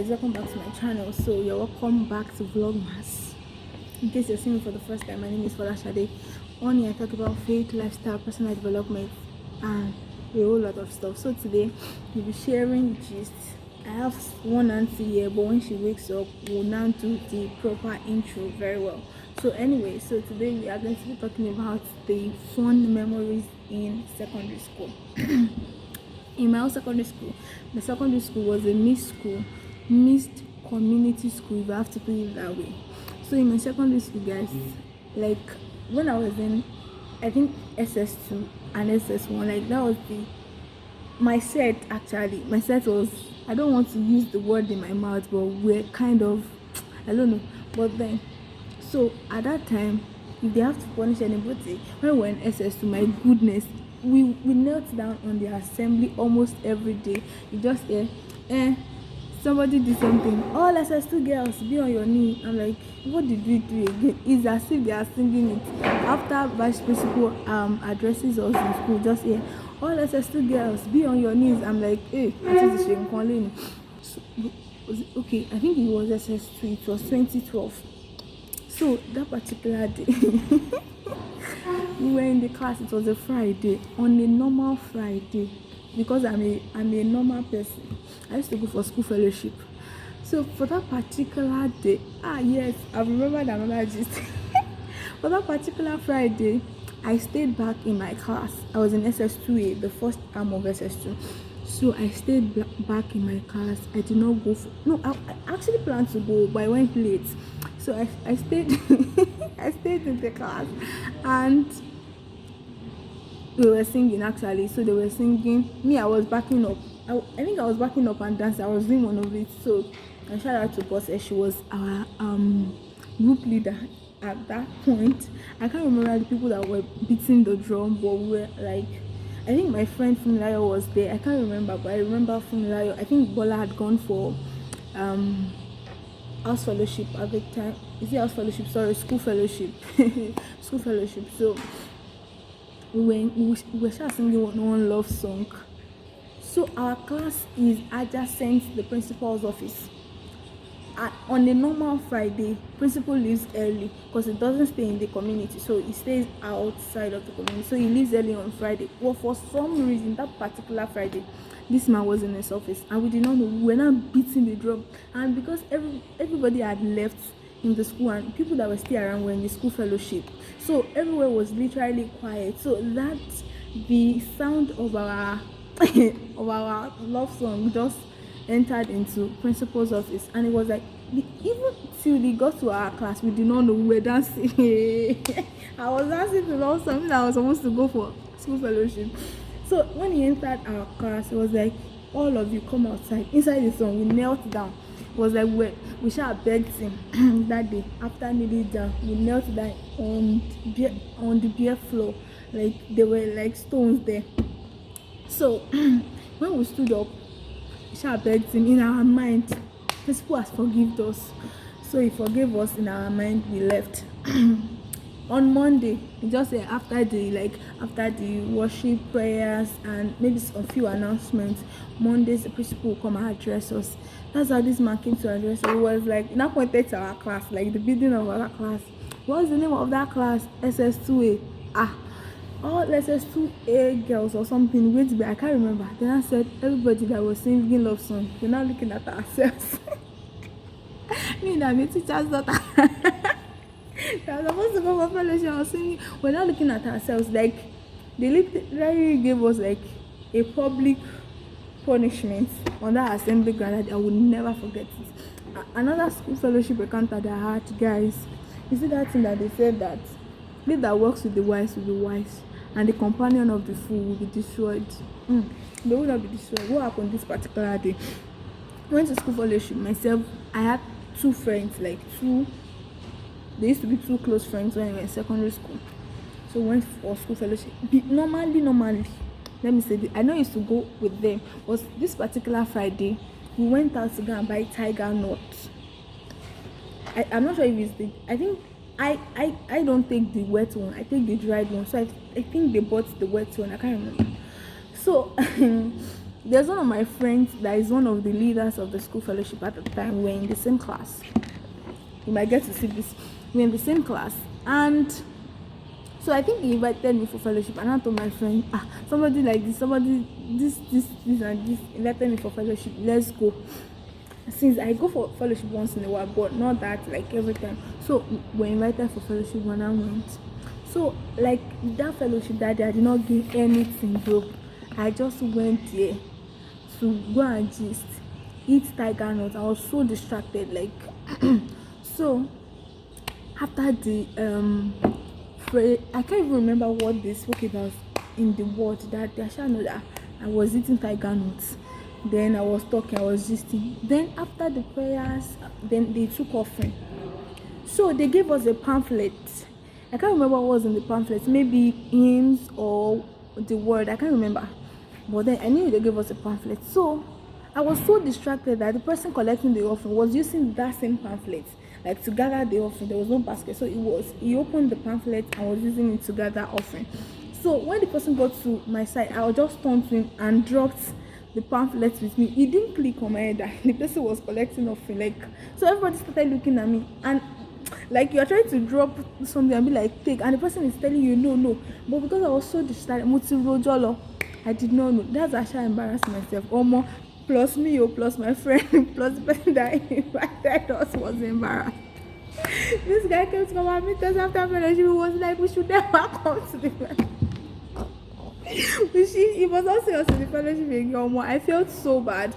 guys, welcome back to my channel. So you're welcome back to Vlogmas. In case you're seeing me for the first time, my name is Folashade. On here I talk about faith, lifestyle, personal development and a whole lot of stuff. So today we'll be sharing gist. I have one auntie here, but when she wakes up we'll now do the proper intro very well. So anyway, so today we are going to be talking about the fun memories in secondary school. In my own secondary school, the secondary school was a mixed community school, if I have to put it that way. So in my secondary school, guys, like when I was in, I think SS2 and SS1, like that was my set. Actually, my set was, I don't want to use the word in my mouth, but we're kind of, I don't know. But then, so at that time, if they have to punish anybody, when we were in SS2, my goodness, we knelt down on the assembly almost every day. You just hear, somebody did something. All SS2 girls, be on your knee. I'm like, what did we do again? It's as if they are singing it. After vice principal addresses us in school, just hear, all SS2 girls, be on your knees. I'm like, hey, what is this calling? So, okay, I think it was SS2. It was 2012. So that particular day, we were in the class. It was a Friday. On a normal Friday, because I'm a normal person, I used to go for school fellowship. So for that particular day, yes, I remembered another gist. For that particular Friday, I stayed back in my class. I was in SS2A, the first arm of SS2. So I stayed back in my class. I did not go for, no, I actually planned to go, but I went late. So I stayed I stayed in the class, and we were singing actually. So they were singing. Me, I was backing up. I think I was backing up and dancing. I was doing one of it. So I shout out to Boss. She was our group leader at that point. I can't remember the people that were beating the drum, but we were like, I think my friend Funilayo was there. I can't remember, but I remember Funilayo. I think Bola had gone for house fellowship at the time. Is it house fellowship? Sorry, school fellowship. School fellowship. So we were singing one love song. So our class is adjacent to the principal's office. On a normal Friday, principal leaves early because it doesn't stay in the community, so he stays outside of the community. So he leaves early on Friday. Well, for some reason, that particular Friday, this man was in his office, and we did not know. We were not beating the drum, and because everybody had left in the school, and people that were still around were in the school fellowship, so everywhere was literally quiet. So that the sound of our of our love song just entered into principal's office, and it was like, even till we got to our class, we did not know we were dancing. I was dancing to love something that I was supposed to go for school fellowship. So when he entered our class, it was like, all of you come outside. Inside the song, we knelt down. It was like we shall begged him that day. After kneeling down, we knelt down on the bare floor, like there were like stones there. So when we stood up, we shall begged him. In our mind, principal has forgiven us. So he forgave us. In our mind, we left. On Monday, we just said after the worship prayers and maybe a few announcements, Mondays the principal will come and address us. That's how this man came to address us. It was like not pointed to our class, like the building of our class. What's the name of that class? SS2A. All SS2A girls or something. Wait, I can't remember. Then I said everybody that was singing love song, we're not looking at ourselves. Me and my teacher's daughter. I was supposed to go for fellowship. I was singing. We're not looking at ourselves. Like they literally gave us like a public punishment on that assembly ground that I would never forget it. Another school fellowship encounter that I had, guys. You see that thing that they said that he that works with the wise will be wise, and the companion of the fool will be destroyed. They will not be destroyed. What happened this particular day? I went to school fellowship myself. I had two friends, like two. They used to be two close friends when we were in secondary school. So we went for school fellowship. Normally, let me say this, I know I used to go with them, but this particular Friday, we went out to go and buy tiger nuts. I'm not sure if it's I think I don't take the wet one, I take the dried one. So I think they bought the wet one, I can't remember. So There's one of my friends that is one of the leaders of the school fellowship at the time. We're in the same class. You might get to see this. We're in the same class, and so I think he invited me for fellowship, and I told my friend, somebody like this, somebody this and this invited me for fellowship. Let's go. Since I go for fellowship once in a while, but not that like every time. So we're invited for fellowship when I went. So like that fellowship that day, I did not gain anything, bro. I just went there to go and gist, eat tiger nuts. I was so distracted, like so after the I can't even remember what they spoke about in the word that they shall know that I was eating tiger nuts. Then I was talking, I was gisting. Then after the prayers, then they took offering. So they gave us a pamphlet. I can't remember what was in the pamphlet, maybe hymns or the word, I can't remember. But then I knew they gave us a pamphlet. So I was so distracted that the person collecting the offering was using that same pamphlet, like to gather the offering. There was no basket, so he opened the pamphlet and was using it to gather offering. So when the person got to my side, I just turned to him and dropped the pamphlet with me. He didn't click on my head that the person was collecting offering, like, so everybody started looking at me, and like you're trying to drop something and be like take, and the person is telling you no, but because I was so distracted, I did not know. That's actually embarrassed myself. More plus me, plus my friend, plus the person that invited us was embarrassed. This guy came to come and meet us after fellowship. He was like, we should never come to the fellowship. He was also in the fellowship again. I felt so bad.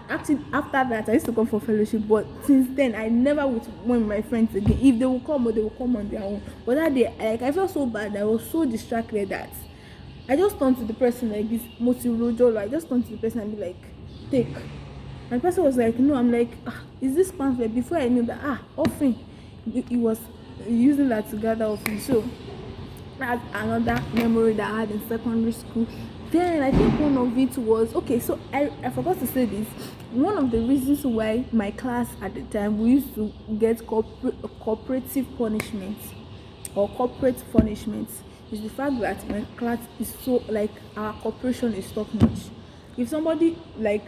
Actually, after that, I used to come for fellowship, but since then, I never went with my friends again. If they will come, they will come on their own. But that day, like, I felt so bad. I was so distracted that I just turned to the person like this, Motirojolo. I just turned to the person and be like, take. And the person was like, no. I'm like, is this pamphlet? Before I knew that, offering. He was using that to gather offering. So that's another memory that I had in secondary school. Then I think one of it was, okay, so I forgot to say this. One of the reasons why my class at the time, we used to get cooperative punishments or corporate punishments, is the fact that my class is so, like, our cooperation is top notch. If somebody like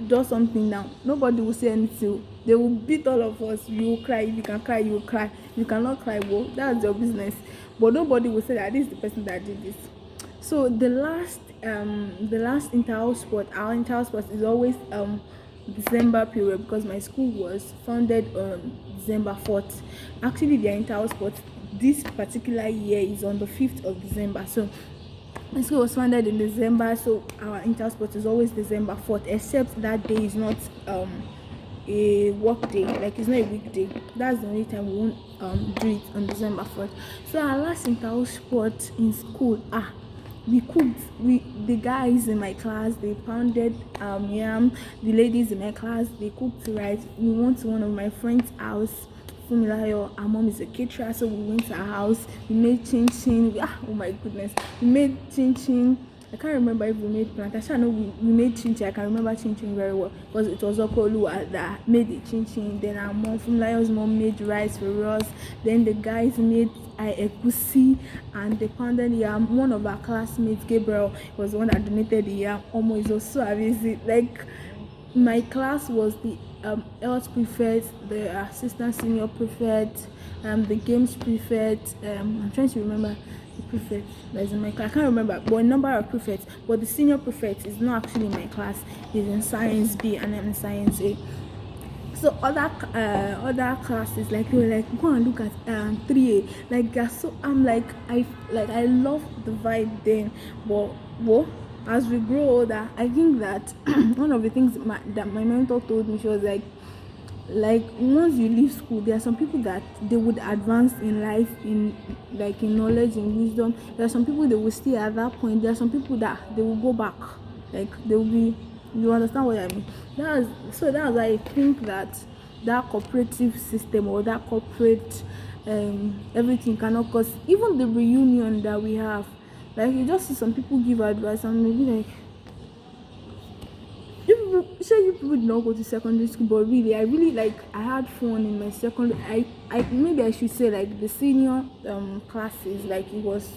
does something now, nobody will say anything. They will beat all of us. You will cry. If you can cry, you will cry. You cannot cry, well, that's your business. But nobody will say that this is the person that did this. So the last inter-house sport, our inter-house sport is always December period, because my school was founded on December 4th. Actually, the inter-house sport this particular year is on the 5th of December. So my school was founded in December, so our inter sport is always December 4th, except that day is not a work day, like it's not a weekday. That's the only time we won't do it on December 4th. So our last inter sport in school, we cooked. The guys in my class, they pounded yam. The ladies in my class, they cooked rice. We went to one of my friend's house. Fumilayo, our mom is a caterer, so we went to her house. We made chin chin. Oh my goodness, we made chin chin. I can't remember if we made plantain. I know we made chin chin. I can remember chin chin very well because it was Okolu that made the chin chin. Then our mom, Fumilayo's mom, made rice for us. Then the guys made egusi and they pounded yam. One of our classmates, Gabriel, was the one that donated the yam. Almost was so amazing. Like, my class was the health prefect, the assistant senior prefect, the games prefect. I'm trying to remember the prefect that is in my class. I can't remember, but a number of prefects. But the senior prefect is not actually in my class. He's in Science B and I'm in Science A. So other classes, like, they were like, go and look at 3A. Like, so I'm like, I love the vibe then, but as we grow older, I think that one of the things that my mentor told me, she was like once you leave school, there are some people that they would advance in life, in knowledge, in wisdom. There are some people they will stay at that point. There are some people that they will go back, like they will be. You understand what I mean? That's why I think that cooperative system or that corporate everything cannot cause even the reunion that we have. Like, you just see some people give advice and maybe like, you people did not go to secondary school, but really, I had fun in my secondary. I maybe I should say, like, the senior classes, like, it was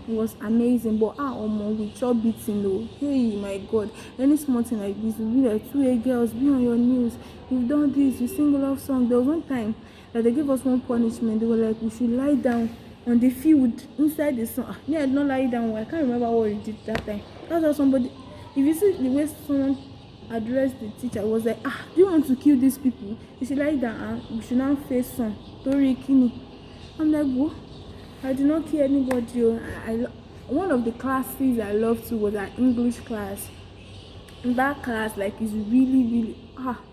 It was amazing. But we chop beating though. Hey my god. Any small thing like this, we be like 2 girls, be on your knees. You've done this, you sing a love song. There was one time that they gave us one punishment. They were like, we should lie down on the field inside the sun. Me, I did not lie down. I can't remember what we did that time. That's how somebody, if you see the way someone addressed the teacher, was like, do you want to kill these people? You should lie down and you should not face sun. Tori Kini. I'm like, what? I do not kill anybody. One of the classes I loved to was our English class. In that class, like, is really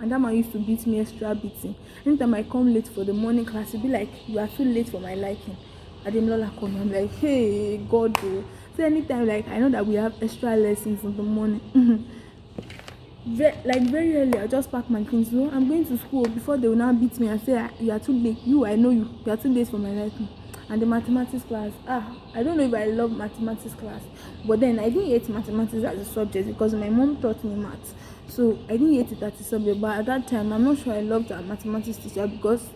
and that man used to beat me extra beating. Anytime I come late for the morning class, he'd be like, you are too late for my liking. I'm like, hey God, oh. So anytime, like, I know that we have extra lessons in the morning. Very early, I just pack my things. I'm going to school before they will now beat me and say, you are too late. I know you are too late for my liking. And the mathematics class, I don't know if I love mathematics class, but then I didn't hate mathematics as a subject because my mom taught me maths, so I didn't hate it as a subject. But at that time, I'm not sure I loved our mathematics teacher because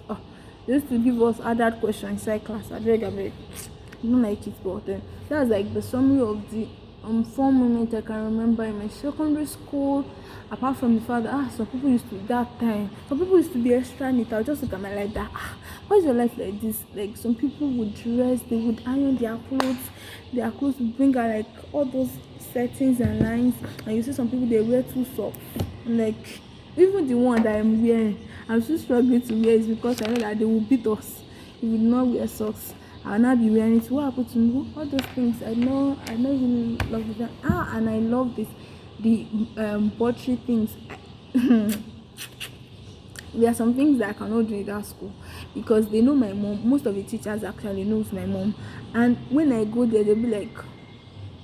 they used to give us adult questions inside class. I don't like it. But then that's like the summary of the 4 minutes I can remember in my secondary school. Apart from the fact that some people used to be extra neat. I'll just look at my life that why is your life like this? Like, some people would dress, they would iron their clothes would bring out like all those settings and lines, and you see some people, they wear 2 socks. Like, even the one that I'm wearing, I'm still struggling to wear, is because I know that they will beat us if we do not wear socks. I'll not be wearing it. What happened to me? All those things I know really love them. And I love this, the pottery things. There are some things that I cannot do in that school because they know my mom. Most of the teachers actually knows my mom, and when I go there, they'll be like,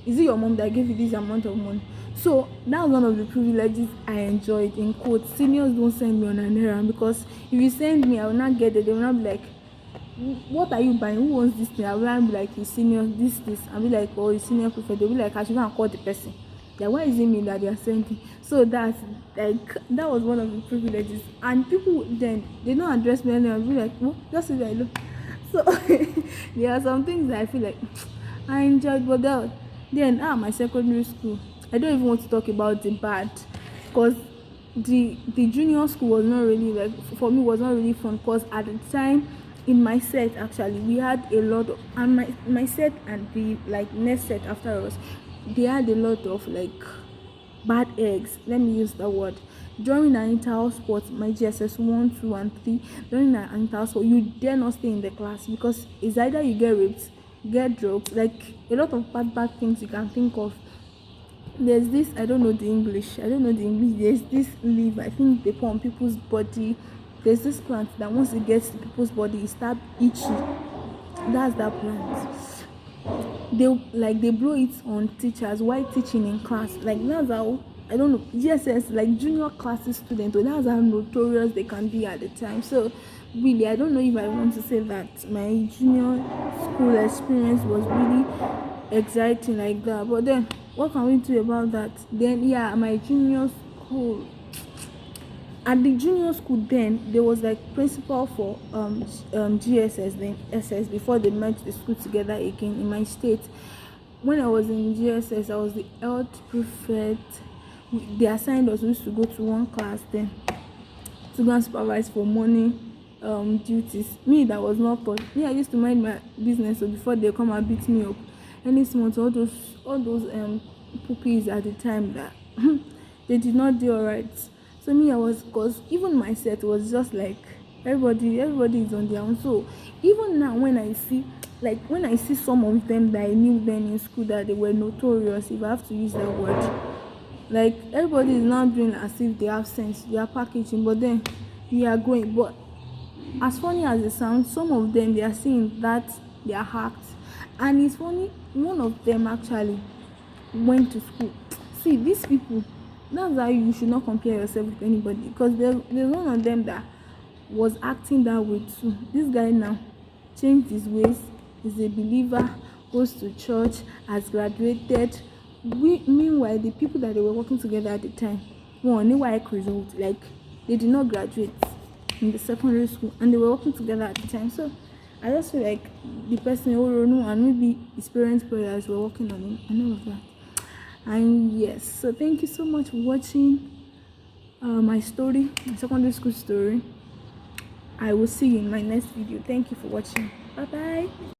is it your mom that gave you this amount of money? So that was one of the privileges I enjoyed. In quotes, seniors don't send me on an errand, because if you send me, I will not get it. They will not be like, what are you buying? Who wants this thing? I will not be like, his senior this. I'll be like, oh, his senior prefer. They'll be like, I should go and call the person. Like, why is it me that they are sending? So that's like, that was one of the privileges. And people then, they don't address me anymore. I'll be like, well, just as I look. So there are some things that I feel like I enjoyed. But then my secondary school, I don't even want to talk about the bad, because the junior school was not really, like, for me, was not really fun, because at the time in my set, actually, we had a lot of, and my set and the, like, next set after us, they had a lot of, like, bad eggs, let me use the word. During an inter-house sport, my GSS 1, 2 and 3, during an inter-house sport, you dare not stay in the class, because it's either you get raped, get drugs, like a lot of bad things you can think of. There's this, I don't know the English, there's this leaf, I think they put on people's body. There's this plant that once it gets to people's body, it starts itching. That's that plant. They blow it on teachers while teaching in class. Like, that's how, I don't know, GSS, like junior classes students, that's how notorious they can be at the time. So really, I don't know if I want to say that my junior school experience was really exciting like that. But then, what can we do about that? Then my junior school, at the junior school, then there was like principal for GSS, then SS, before they merged the school together again in my state. When I was in GSS, I was the health prefect. They assigned us, we used to go to one class then to go and supervise for morning duties. Me, that was not taught. I used to mind my business, so before they come and beat me up, any small, all those puppies at the time, that they did not do alright. So I was, because even my set was just like everybody is on their own. So even now, when I see some of them that I knew then in school that they were notorious, if I have to use that word, like, everybody is now doing as if they have sense, they are packaging, but then we are going. But as funny as it sounds, some of them, they are saying that they are hacked, and it's funny, one of them actually went to school. See, these people, that's why you should not compare yourself with anybody, because there's one of them that was acting that way too. This guy now changed his ways, is a believer, goes to church, has graduated. Meanwhile, the people that they were working together at the time, result, like, they did not graduate in the secondary school, and they were working together at the time. So I just feel like the person who know and maybe his parents' prayers were working on him and all of that. And yes, so thank you so much for watching my story, my secondary school story. I will see you in my next video. Thank you for watching. Bye bye.